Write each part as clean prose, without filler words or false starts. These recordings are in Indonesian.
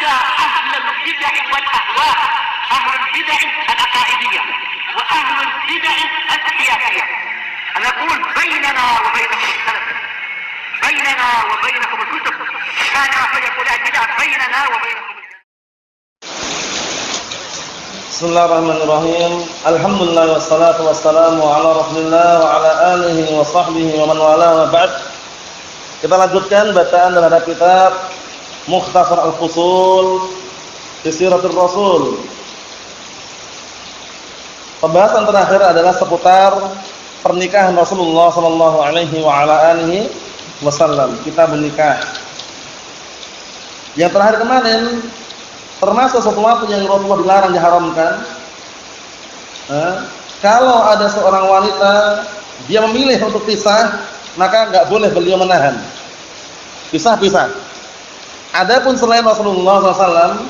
على أهل البدع والأهواء، أهل البدع العقائدية وأهل البدع السياسية. أنا أقول بيننا وبينكم السلف، بيننا وبينكم الكتب، كان فيقول البدع بيننا وبينكم. Bismillahirrahmanirrahim. Alhamdulillah wassalatu wassalamu ala Rasulillah wa ala alihi wa sahbihi wa man wala wa ba'd. Kita lanjutkan bacaan terhadap kitab Mukhtasar Al-Fusul fi Siratul Rasul. Pembahasan terakhir adalah seputar pernikahan Rasulullah sallallahu alaihi wa ala alihi wasallam. Kitab nikah. Yang terakhir kemarin termasuk sesuatu yang Rasulullah dilarang, diharamkan. Kalau ada seorang wanita dia memilih untuk pisah, maka enggak boleh beliau menahan. Pisah-pisah. Adapun selain Rasulullah SAW,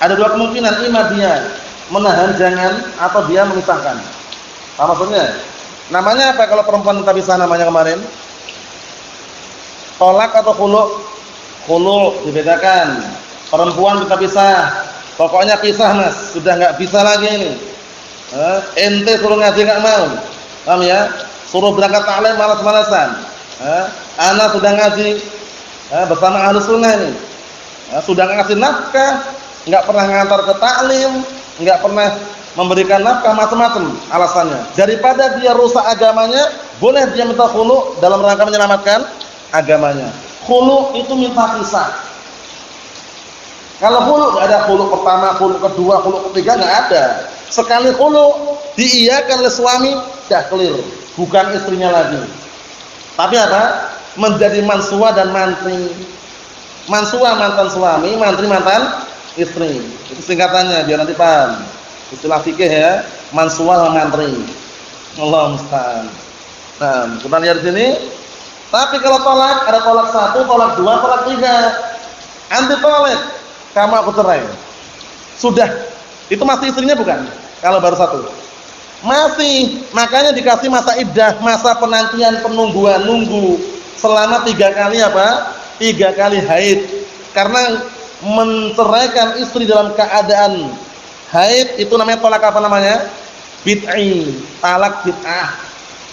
ada dua kemungkinan, ima dia menahan jangan atau dia memisahkan. Apa maksudnya? Namanya apa kalau perempuan minta pisah namanya kemarin? Tolak atau khulu'? Khulu' dibedakan. Perempuan minta pisah, pokoknya pisah mas, sudah nggak bisa lagi ini. Ente suruh ngaji nggak mau, paham ya? Suruh berangkat ta'lim malas-malasan. Anak sudah ngaji bersama Ahlus Sunnah ini, sudah ngasih nafkah, nggak pernah ngantar ke ta'lim, nggak pernah memberikan nafkah, macam-macam alasannya. Daripada dia rusak agamanya, boleh dia minta khulu dalam rangka menyelamatkan agamanya. Khulu itu minta pisah. Kalau khulu enggak ada khulu pertama, khulu kedua, khulu ketiga enggak ada. Sekali khulu diiyakan oleh suami dah clear, bukan istrinya lagi. Tapi apa? Menjadi mansuwa dan mantri. Mansuwa mantan suami, mantri mantan istri. Itu singkatannya biar nanti paham. Istilah fikih ya, mansuwa dan mantri. Allah musta'an. Nah, kita lihat di sini. Tapi kalau tolak, ada tolak 1, tolak 2, tolak 3. Anti tolak. Kamu aku cerai. Sudah. Itu masih istrinya bukan? Kalau baru 1. Masih. Makanya dikasih masa iddah, masa penantian, penungguan, nunggu selama 3 kali apa? 3 kali haid. Karena menceraikan istri dalam keadaan haid itu namanya tolak apa namanya? Bid'i, talak bid'ah.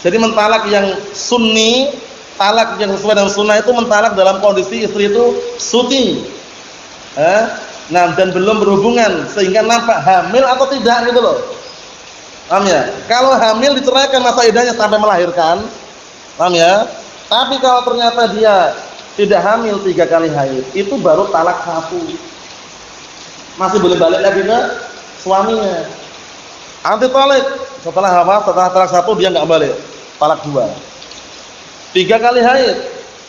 Jadi mentalak yang sunni, talak yang sesuai dengan sunnah itu mentalak dalam kondisi istri itu suci. Nah, dan belum berhubungan sehingga nampak hamil atau tidak gitu loh. Paham ya? Kalau hamil diceraikan masa iddahnya sampai melahirkan. Paham ya? Tapi kalau ternyata dia tidak hamil 3 kali haid, itu baru talak 1. Masih boleh balik lagi ke suaminya. Anti talak. Setelah apa? Setelah talak 1 dia enggak balik. Talak 2. 3 kali haid.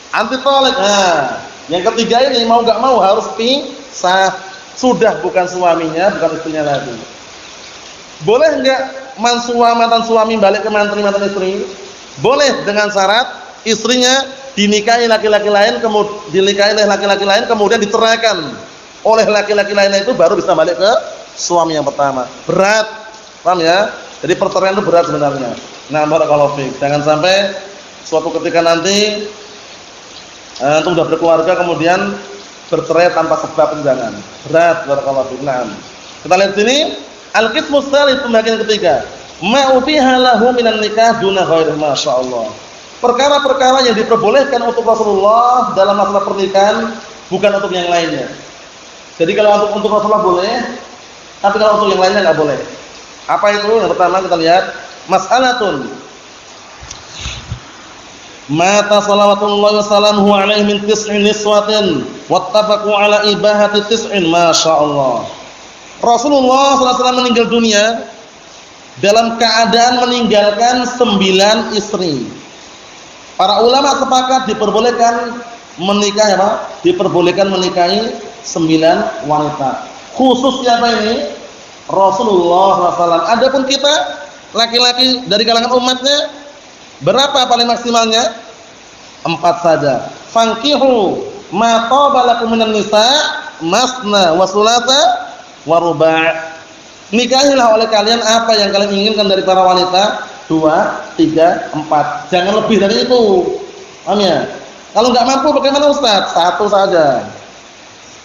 Anti talak. Nah, yang ketiga ini mau enggak mau harus pisah. Sudah bukan suaminya, bukan istrinya lagi. Boleh enggak mansuwa mantan suami balik ke mantri mantan istri? Boleh dengan syarat istrinya dinikahi laki-laki lain, kemudian dinikahi oleh laki-laki lain, kemudian diceraikan oleh laki-laki lainnya, itu baru bisa balik ke suami yang pertama. Berat, paham ya? Jadi perceraian itu berat sebenarnya. Nah, barakallahu fiik. Jangan sampai suatu ketika nanti antum sudah berkeluarga kemudian bercerai tanpa sebab, jangan. Berat, barakallahu fiik. Nah, kita lihat sini al-qismus tsalits, pembagian ketiga. Ma ubiha lahu minan nikah duna ghairi, masyaallah. Perkara-perkara yang diperbolehkan untuk Rasulullah dalam masalah pernikahan bukan untuk yang lainnya. Jadi kalau untuk Rasulullah boleh, tapi kalau untuk yang lainnya enggak boleh. Apa itu? Yang pertama kita lihat mas'alatun mata salawatullahi wasallamuhu alaihi min tis'in niswatin wattafaqu ala ibahati tis'in, masyaallah. Rasulullah SAW meninggal dunia dalam keadaan meninggalkan 9 istri. Para ulama sepakat diperbolehkan menikah apa? Diperbolehkan menikahi 9 wanita. Khusus siapa ini? Rasulullah SAW. Adapun kita laki-laki dari kalangan umatnya, berapa paling maksimalnya? 4 saja. Fankihu ma taba lakum minan nisa masna wa thulatha wa ruba'. Nikahilah oleh kalian apa yang kalian inginkan dari para wanita, 2, 3, 4. Jangan lebih dari itu. Paham ya? Kalau enggak mampu bagaimana Ustaz? 1 saja.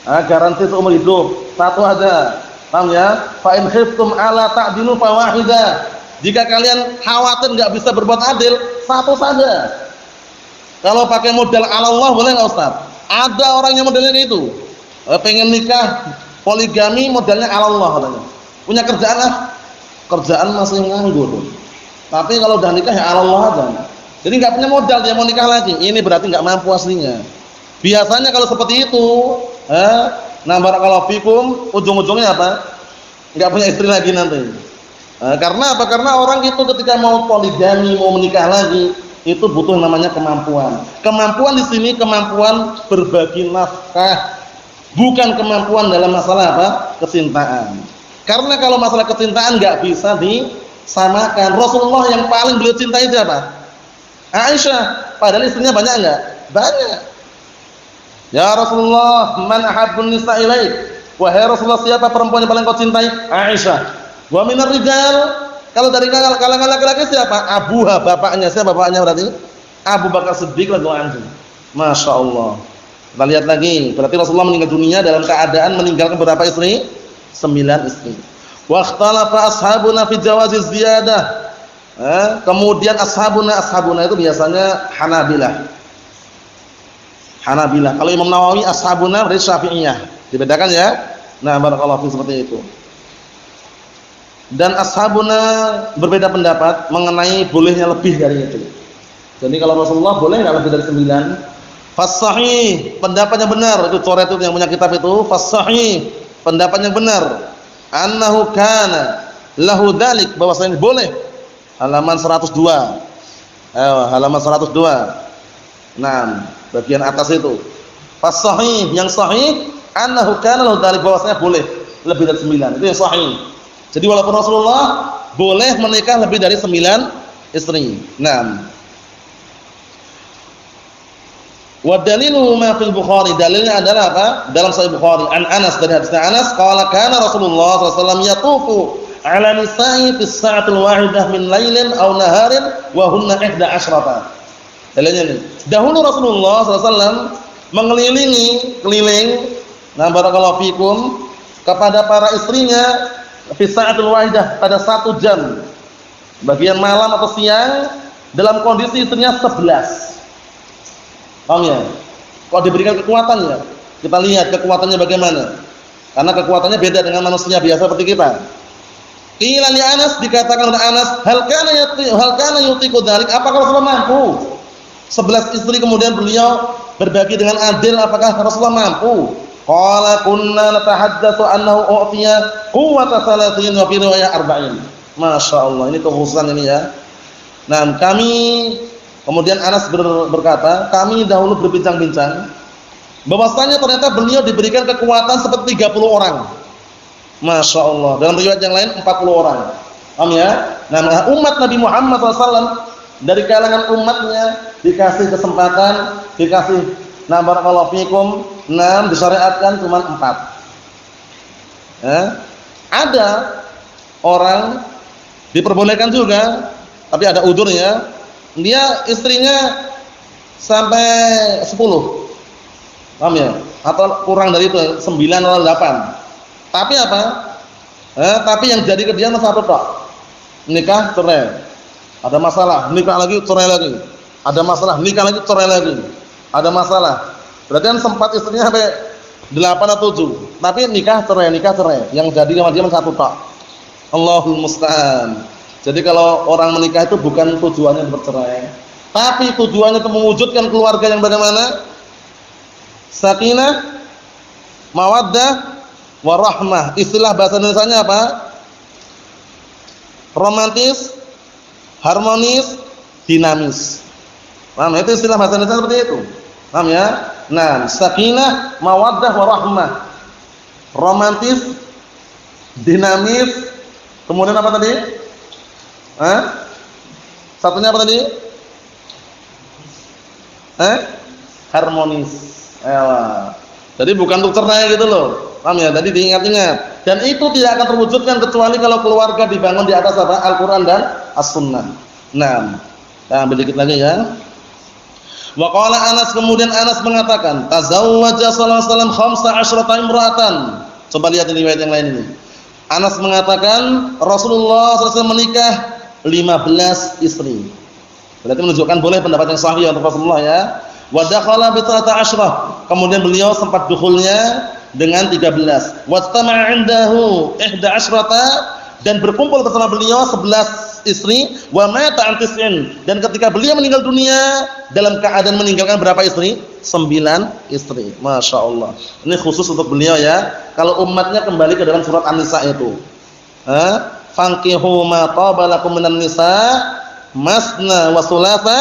Garansi seumur hidup. Satu aja. Paham ya? Fa in khiftum alla ta'dilu fawahidah. Jika kalian khawatir enggak bisa berbuat adil, satu saja. Kalau pakai modal ala Allah boleh enggak Ustaz? Ada orang yang modelnya itu. Pengen nikah poligami modalnya ala Allah katanya. Punya kerjaan lah. Kerjaan masih nganggur. Tapi kalau udah nikah ya ala Allah aja. Jadi enggak punya modal dia mau nikah lagi. Ini berarti enggak mampu aslinya. Biasanya kalau seperti itu, nah barakallahu fikum, ujung-ujungnya apa? Enggak punya istri lagi nanti. Karena apa? Karena orang itu ketika mau poligami, mau menikah lagi, itu butuh namanya kemampuan. Kemampuan di sini kemampuan berbagi nafkah, bukan kemampuan dalam masalah apa? Kecintaan. Karena kalau masalah kecintaan enggak bisa disamakan. Rasulullah yang paling beliau cintai siapa? Aisyah. Padahal istrinya banyak enggak? Banyak. Ya Rasulullah, man ahabbun nisa ilaik? Wahai Rasulullah, siapa perempuan yang paling kau cintai? Aisyah. Wa minar rijal? Kalau dari kalangan laki-laki siapa? Abuha, bapaknya. Siapa bapaknya berarti? Abu Bakar Siddiq radhiyallahu anhu. Masya Allah. Kita lihat lagi. Berarti Rasulullah meninggal dunia dalam keadaan meninggalkan berapa istri? 9 istri. Wa ikhtalafa ashabuna fi jawaziz ziyadah. Kemudian ashabuna itu biasanya Hanabilah. Kalau Imam Nawawi ashabuna berarti Syafi'iyah. Dibedakan ya. Nah, barakallahu fi seperti itu. Dan ashabuna berbeda pendapat mengenai bolehnya lebih dari itu. Jadi kalau Rasulullah boleh enggak lebih dari 9? Fas-sahih, pendapatnya benar. Itu coret itu yang punya kitab itu, fas-sahih, pendapatnya benar. Annahu kana lahu dzalik, bahwasanya boleh. Halaman 102. Halaman 102. Nah, bagian atas itu. Fas-sahih, yang sahih annahu kana lahu dzalik, bahwasanya boleh lebih dari 9. Itu yang sahih. Jadi walaupun Rasulullah boleh menikah lebih dari 9 istri. Nah, wa dalilu ma fil Bukhari, dalilnya adalah apa? Dalam Sahih Bukhari, an Anas, dari hadis Anas, qala kana Rasulullah sallallahu alaihi wasallam yatufu ala nisa'i fi sa'atil wahidah min lailin aw naharin wa hunna 11. Dalilnya ini. Dahulu Rasulullah sallallahu alaihi wasallam keliling, nah barakallahu fikum, kepada para istrinya fi sa'atil wahidah, pada 1 jam. Bagian malam atau siang dalam kondisi istrinya 11. Paham ya? Kalau diberikan kekuatan ya, kita lihat kekuatannya bagaimana. Karena kekuatannya beda dengan manusia biasa seperti kita. Qila li Anas, dikatakan oleh Anas, hal kana yutiqu dzalik? Apakah Rasulullah mampu? 11 istri kemudian beliau berbagi dengan adil, apakah Rasulullah mampu? Qala kunna natahaddatsu annahu u'tiya quwwata 30 wa fi riwayah 40. Masyaallah, ini kekhususan ini ya. Nah, kemudian Anas berkata, kami dahulu berbincang-bincang bahwasanya ternyata beliau diberikan kekuatan seperti 30 orang. Masya Allah. Dalam riwayat yang lain 40 orang. Paham ya? Nah, umat Nabi Muhammad SAW dari kalangan umatnya dikasih kesempatan, dikasih barakallahu fikum, disyariatkan cuma 4. Ada orang diperbolehkan juga, tapi ada udurnya. Dia istrinya sampai 10. Paham ya? Atau kurang dari itu, 9 atau 8. Tapi apa? Tapi yang jadi ke dia satu tok. Nikah, cerai. Ada masalah, nikah lagi, cerai lagi. Ada masalah, nikah lagi, cerai lagi. Ada masalah. Berarti kan sempat istrinya sampai 8 atau 7. Tapi nikah, cerai. Yang jadi sama dia satu tok. Allahul musta'an. Jadi kalau orang menikah itu bukan tujuannya bercerai, tapi tujuannya untuk mewujudkan keluarga yang bagaimana? Sakinah, mawaddah, warahmah. Istilah bahasa Indonesianya apa? Romantis, harmonis, dinamis. Paham? Itu istilah bahasa Indonesia seperti itu. Paham ya? Nah, sakinah, mawaddah, warahmah. Romantis, dinamis, kemudian apa tadi? Satunya apa tadi? Harmonis. Jadi bukan untuk cerai gitu loh. Paham ya? Jadi diingat-ingat. Dan itu tidak akan terwujudkan kecuali kalau keluarga dibangun di atas apa? Al-Qur'an dan As-Sunnah. Nah, ambil dikit lagi ya. Wa qala Anas, kemudian Anas mengatakan, tazawwaja sallallahu alaihi wasallam 15 imra'atan. Coba lihat ini riwayat yang lain ini. Anas mengatakan Rasulullah SAW menikah 15 istri. Berarti menunjukkan boleh pendapat yang sahih untuk Rasulullah ya. Wa dakhala bi 13. Kemudian beliau sempat dukhulnya dengan 13. Wastama'a 'indahu 11 dan berkumpul bersama beliau 11 istri. Wa mata an 9 dan ketika beliau meninggal dunia dalam keadaan meninggalkan berapa istri? 9 istri. Masya Allah. Ini khusus untuk beliau ya. Kalau umatnya kembali ke dalam surat An-Nisa itu. Fankihu ma taba lakum minan nisa masna wa thulatha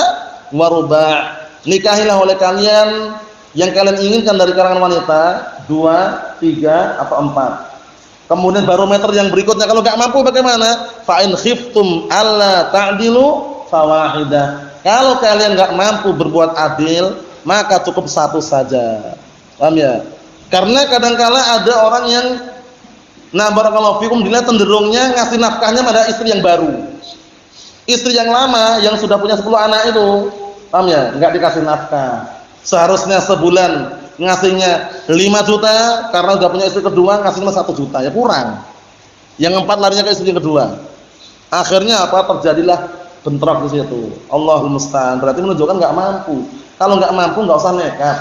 wa ruba'. Nikahilah oleh kalian yang kalian inginkan dari kalangan wanita 2, 3 atau 4. Kemudian barometer yang berikutnya, kalau enggak mampu bagaimana? Fa in khiftum alla ta'dilu fawahidah. Kalau kalian enggak mampu berbuat adil, maka cukup satu saja. Paham ya? Karena kadang-kala ada orang yang barakallahu fikum dilihat cenderungnya ngasih nafkahnya pada istri yang baru. Istri yang lama yang sudah punya 10 anak itu, paham ya? Enggak dikasih nafkah. Seharusnya sebulan ngasihnya 5 juta, karena udah punya istri kedua ngasihnya 1 juta, ya kurang. Yang 4 larinya ke istri yang kedua. Akhirnya apa? Terjadilah bentrok di situ. Allahul musta'an. Berarti menunjukkan enggak mampu. Kalau enggak mampu enggak usah nekat.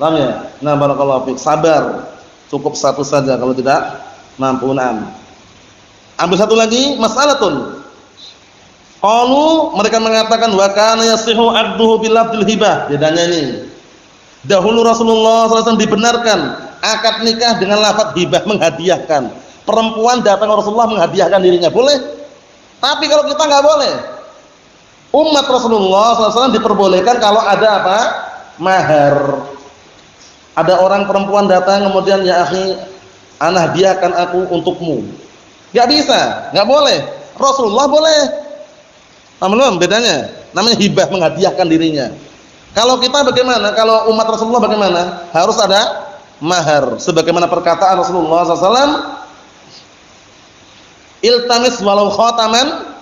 Paham ya? Nah, barakallahu fiik. Sabar. Cukup satu saja kalau tidak mampu. Ambil satu lagi, mas'alatun. Qalu, mereka mengatakan wa kana yasihu 'abduhu bil abdil hibah. Bedanya ini. Dahulu Rasulullah SAW dibenarkan akad nikah dengan lafaz hibah, menghadiahkan. Perempuan datang ke Rasulullah menghadiahkan dirinya, boleh. Tapi kalau kita enggak boleh. Umat Rasulullah SAW diperbolehkan kalau ada apa? Mahar. Ada orang perempuan datang kemudian, ya akhi, ana hadiahkan aku untukmu. Enggak bisa, enggak boleh. Rasulullah boleh. Paham bedanya? Namanya hibah, menghadiahkan dirinya. Kalau kita bagaimana? Kalau umat Rasulullah bagaimana? Harus ada mahar. Sebagaimana perkataan Rasulullah SAW, iltamis walau khataman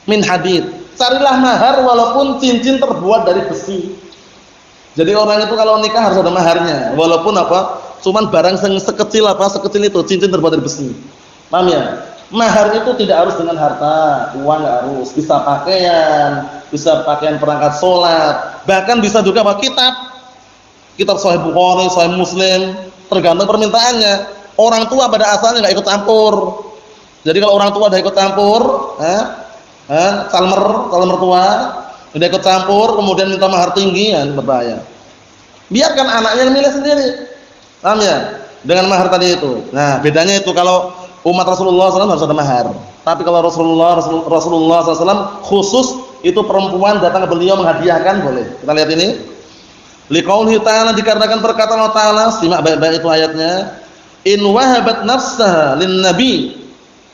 min hadid. Carilah mahar walaupun cincin terbuat dari besi. Jadi orang itu kalau nikah harus ada maharnya. Walaupun apa? Cuman barang sekecil apa? Sekecil itu, cincin terbuat dari besi. Paham ya? Mahar itu tidak harus dengan harta, uang enggak harus. Bisa pakaian perangkat sholat, bahkan bisa juga apa? Kitab Sahih Bukhari, Sahih Muslim, tergantung permintaannya. Orang tua pada asalnya enggak ikut campur. Jadi kalau orang tua udah ikut campur, calmer tua, udah ikut campur, kemudian minta mahar tinggi, ya berbahaya. Biarkan anaknya yang milih sendiri. Paham ya? Dengan mahar tadi itu. Nah, bedanya itu kalau umat Rasulullah SAW harus ada mahar. Tapi kalau Rasulullah SAW khusus itu perempuan datang ke beliau menghadiahkan boleh. Kita lihat ini. Liqaulihi ta'ala, dikarenakan perkataan Allah Ta'ala, simak baik-baik itu ayatnya. In wahabat nafsaha lin nabi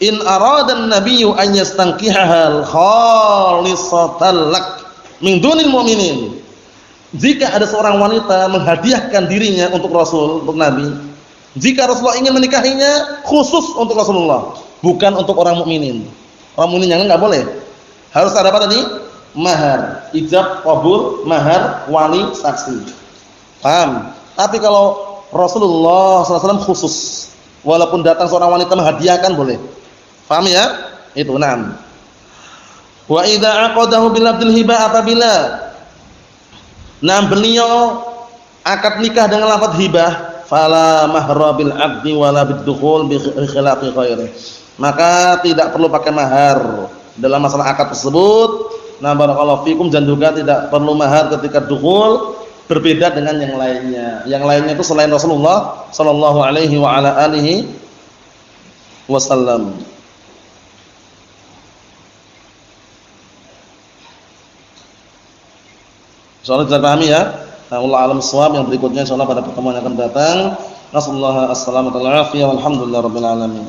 in arada an-nabiyyu an yastankihaha khalisatan lak min dunil mu'minin. Jika ada seorang wanita menghadiahkan dirinya untuk Rasul, untuk Nabi, jika Rasulullah ingin menikahinya khusus untuk Rasulullah, bukan untuk orang mukminin. Orang mukmin yang enggak boleh. Harus ada apa tadi? Mahar, ijab, qabul, mahar, wali, saksi. Paham? Tapi kalau Rasulullah SAW khusus, walaupun datang seorang wanita menghadiahkan boleh. Paham ya? Itu 6. Wa idza aqadahu bil abdil hibah, apabila beliau akad nikah dengan lafaz hibah, fala mahra bil abdi wala bid-dukhul bi khilafi ghairi. Maka tidak perlu pakai mahar dalam masalah akad tersebut. Nah, barakallahu fikum, dan juga tidak perlu mahar ketika dukhul, berbeda dengan yang lainnya. Yang lainnya itu selain Rasulullah sallallahu alaihi wa ala alihi wasallam. Insyaallah kita pahami ya. Nah, Allah alam shawab, yang berikutnya insyaallah pada pertemuan yang akan datang. Nasallahu as-salamata wal afiyah walhamdulillahirabbil alamin.